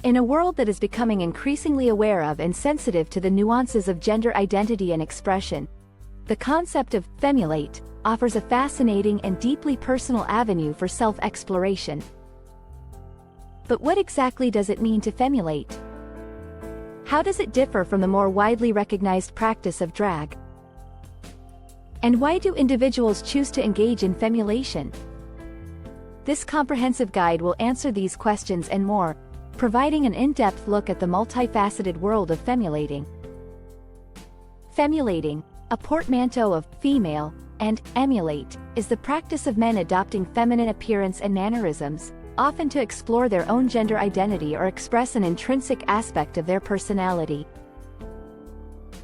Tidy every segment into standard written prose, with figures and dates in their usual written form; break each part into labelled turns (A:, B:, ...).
A: In a world that is becoming increasingly aware of and sensitive to the nuances of gender identity and expression, the concept of Femulate offers a fascinating and deeply personal avenue for self-exploration. But what exactly does it mean to femulate? How does it differ from the more widely recognized practice of drag? And why do individuals choose to engage in femulation? This comprehensive guide will answer these questions and more, providing an in-depth look at the multifaceted world of femulating. Femulating, a portmanteau of female and emulate, is the practice of men adopting feminine appearance and mannerisms, often to explore their own gender identity or express an intrinsic aspect of their personality.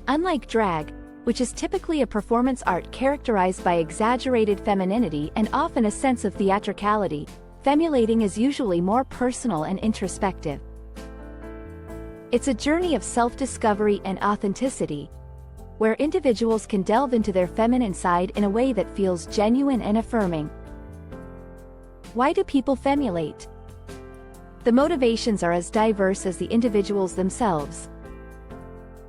A: Unlike drag, which is typically a performance art characterized by exaggerated femininity and often a sense of theatricality, femulating is usually more personal and introspective. It's a journey of self-discovery and authenticity, where individuals can delve into their feminine side in a way that feels genuine and affirming. Why do people femulate? The motivations are as diverse as the individuals themselves.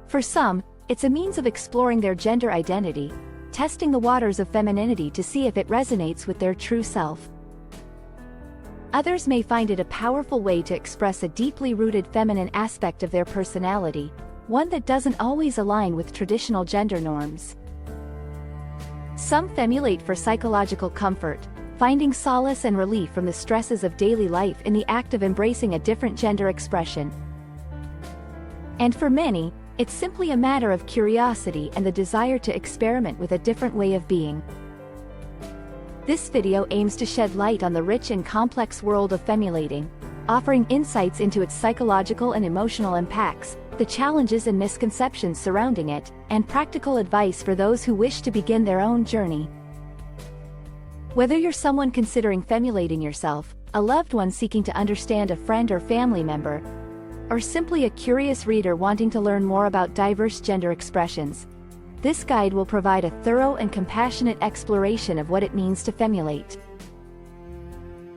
A: For some, it's a means of exploring their gender identity, testing the waters of femininity to see if it resonates with their true self. Others may find it a powerful way to express a deeply rooted feminine aspect of their personality, one that doesn't always align with traditional gender norms. Some femulate for psychological comfort, finding solace and relief from the stresses of daily life in the act of embracing a different gender expression. And for many, it's simply a matter of curiosity and the desire to experiment with a different way of being. This video aims to shed light on the rich and complex world of femulating, offering insights into its psychological and emotional impacts, the challenges and misconceptions surrounding it, and practical advice for those who wish to begin their own journey. Whether you're someone considering femulating yourself, a loved one seeking to understand a friend or family member, or simply a curious reader wanting to learn more about diverse gender expressions, this guide will provide a thorough and compassionate exploration of what it means to femulate.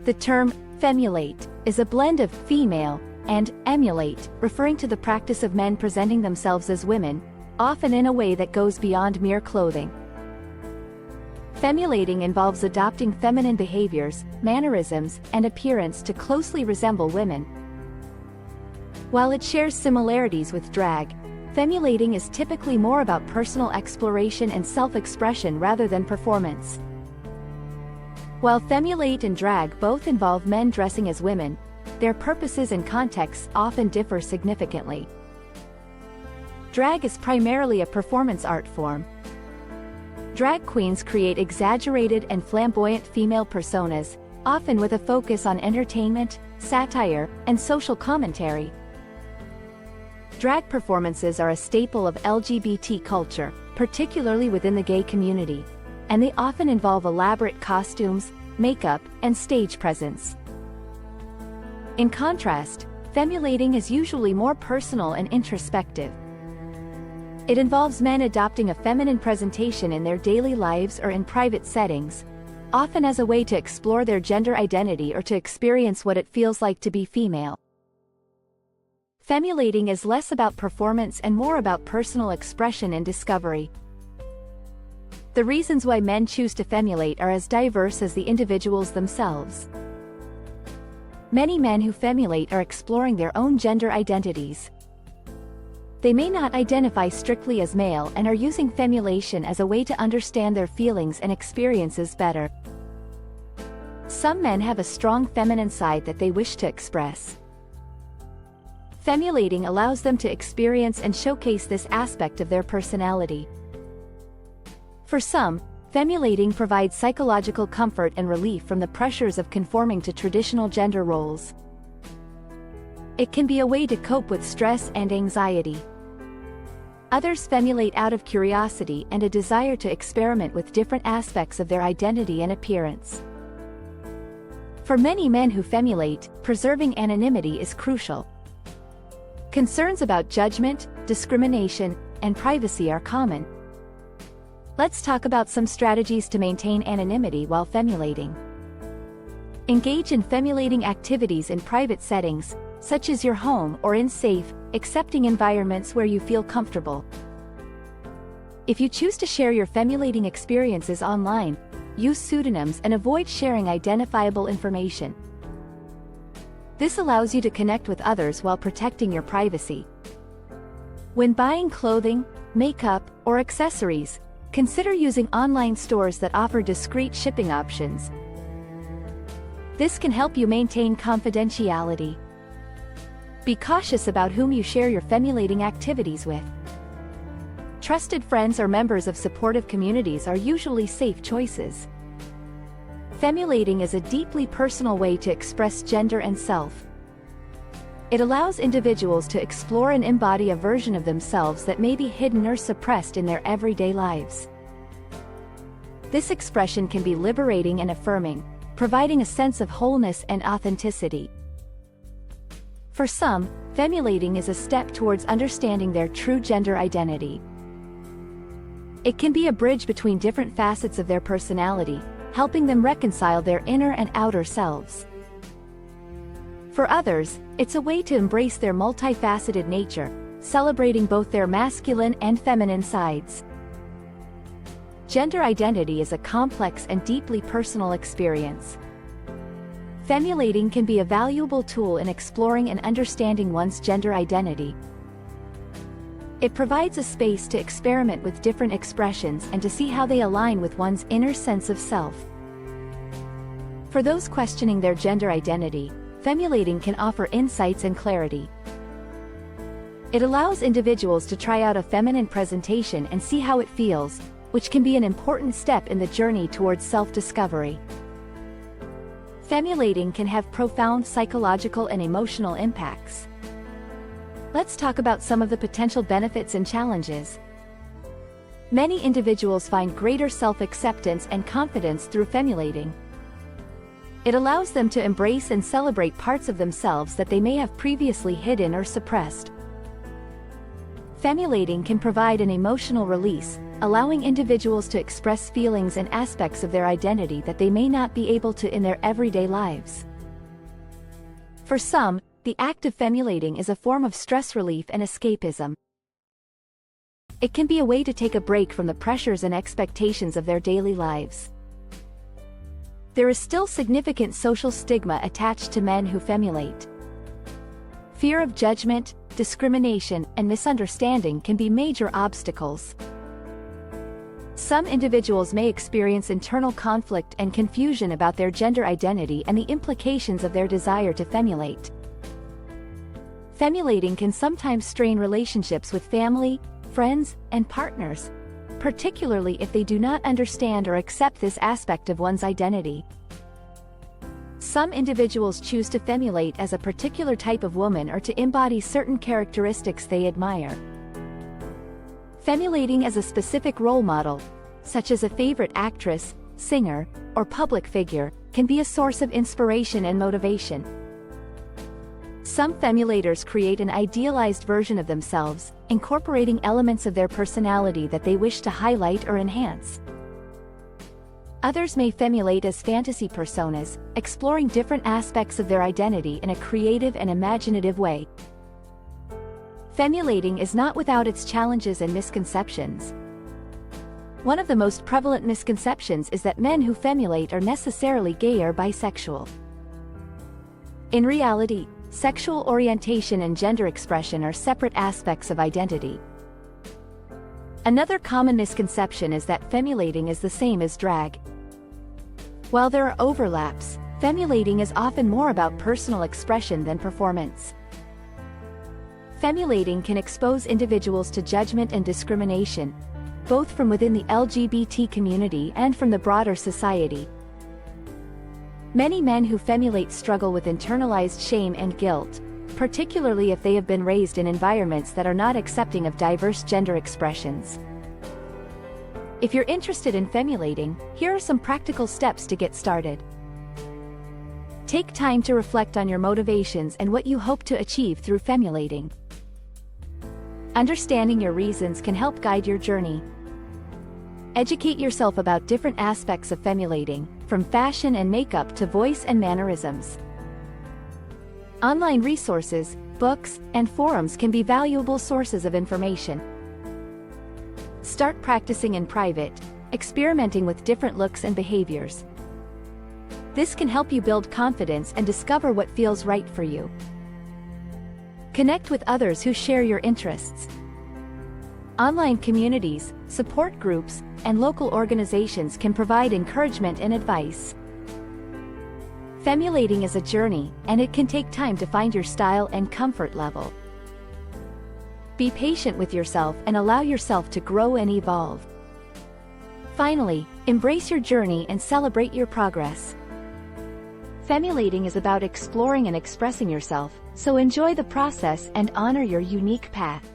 A: The term femulate is a blend of female and emulate, referring to the practice of men presenting themselves as women, often in a way that goes beyond mere clothing. Femulating involves adopting feminine behaviors, mannerisms, and appearance to closely resemble women. While it shares similarities with drag, femulating is typically more about personal exploration and self-expression rather than performance. While femulate and drag both involve men dressing as women, their purposes and contexts often differ significantly. Drag is primarily a performance art form. Drag queens create exaggerated and flamboyant female personas, often with a focus on entertainment, satire, and social commentary. Drag performances are a staple of LGBT culture, particularly within the gay community, and they often involve elaborate costumes, makeup, and stage presence. In contrast, femulating is usually more personal and introspective. It involves men adopting a feminine presentation in their daily lives or in private settings, often as a way to explore their gender identity or to experience what it feels like to be female. Femulating is less about performance and more about personal expression and discovery. The reasons why men choose to femulate are as diverse as the individuals themselves. Many men who femulate are exploring their own gender identities. They may not identify strictly as male and are using femulation as a way to understand their feelings and experiences better. Some men have a strong feminine side that they wish to express. Femulating allows them to experience and showcase this aspect of their personality. For some, femulating provides psychological comfort and relief from the pressures of conforming to traditional gender roles. It can be a way to cope with stress and anxiety. Others femulate out of curiosity and a desire to experiment with different aspects of their identity and appearance. For many men who femulate, preserving anonymity is crucial. Concerns about judgment, discrimination, and privacy are common. Let's talk about some strategies to maintain anonymity while femulating. Engage in femulating activities in private settings, such as your home or in safe, accepting environments where you feel comfortable. If you choose to share your femulating experiences online, use pseudonyms and avoid sharing identifiable information. This allows you to connect with others while protecting your privacy. When buying clothing, makeup, or accessories, consider using online stores that offer discreet shipping options. This can help you maintain confidentiality. Be cautious about whom you share your femulating activities with. Trusted friends or members of supportive communities are usually safe choices. Femulating is a deeply personal way to express gender and self. It allows individuals to explore and embody a version of themselves that may be hidden or suppressed in their everyday lives. This expression can be liberating and affirming, providing a sense of wholeness and authenticity. For some, femulating is a step towards understanding their true gender identity. It can be a bridge between different facets of their personality, helping them reconcile their inner and outer selves. For others, it's a way to embrace their multifaceted nature, celebrating both their masculine and feminine sides. Gender identity is a complex and deeply personal experience. Femulating can be a valuable tool in exploring and understanding one's gender identity. It provides a space to experiment with different expressions and to see how they align with one's inner sense of self. For those questioning their gender identity, femulating can offer insights and clarity. It allows individuals to try out a feminine presentation and see how it feels, which can be an important step in the journey towards self-discovery. Femulating can have profound psychological and emotional impacts. Let's talk about some of the potential benefits and challenges. Many individuals find greater self-acceptance and confidence through femulating. It allows them to embrace and celebrate parts of themselves that they may have previously hidden or suppressed. Femulating can provide an emotional release, allowing individuals to express feelings and aspects of their identity that they may not be able to in their everyday lives. For some, the act of femulating is a form of stress relief and escapism. It can be a way to take a break from the pressures and expectations of their daily lives. There is still significant social stigma attached to men who femulate. Fear of judgment, discrimination, and misunderstanding can be major obstacles. Some individuals may experience internal conflict and confusion about their gender identity and the implications of their desire to femulate. Femulating can sometimes strain relationships with family, friends, and partners, particularly if they do not understand or accept this aspect of one's identity. Some individuals choose to femulate as a particular type of woman or to embody certain characteristics they admire. Femulating as a specific role model, such as a favorite actress, singer, or public figure, can be a source of inspiration and motivation. Some femulators create an idealized version of themselves, incorporating elements of their personality that they wish to highlight or enhance. Others may femulate as fantasy personas, exploring different aspects of their identity in a creative and imaginative way. Femulating is not without its challenges and misconceptions. One of the most prevalent misconceptions is that men who femulate are necessarily gay or bisexual. In reality, sexual orientation and gender expression are separate aspects of identity. Another common misconception is that femulating is the same as drag. While there are overlaps, femulating is often more about personal expression than performance. Femulating can expose individuals to judgment and discrimination, both from within the LGBT community and from the broader society. Many men who femulate struggle with internalized shame and guilt, particularly if they have been raised in environments that are not accepting of diverse gender expressions. If you're interested in femulating, here are some practical steps to get started. Take time to reflect on your motivations and what you hope to achieve through femulating. Understanding your reasons can help guide your journey. Educate yourself about different aspects of femulating, from fashion and makeup to voice and mannerisms. Online resources, books, and forums can be valuable sources of information. Start practicing in private, experimenting with different looks and behaviors. This can help you build confidence and discover what feels right for you. Connect with others who share your interests. Online communities, support groups, and local organizations can provide encouragement and advice. Femulating is a journey, and it can take time to find your style and comfort level. Be patient with yourself and allow yourself to grow and evolve. Finally, embrace your journey and celebrate your progress. Femulating is about exploring and expressing yourself, so enjoy the process and honor your unique path.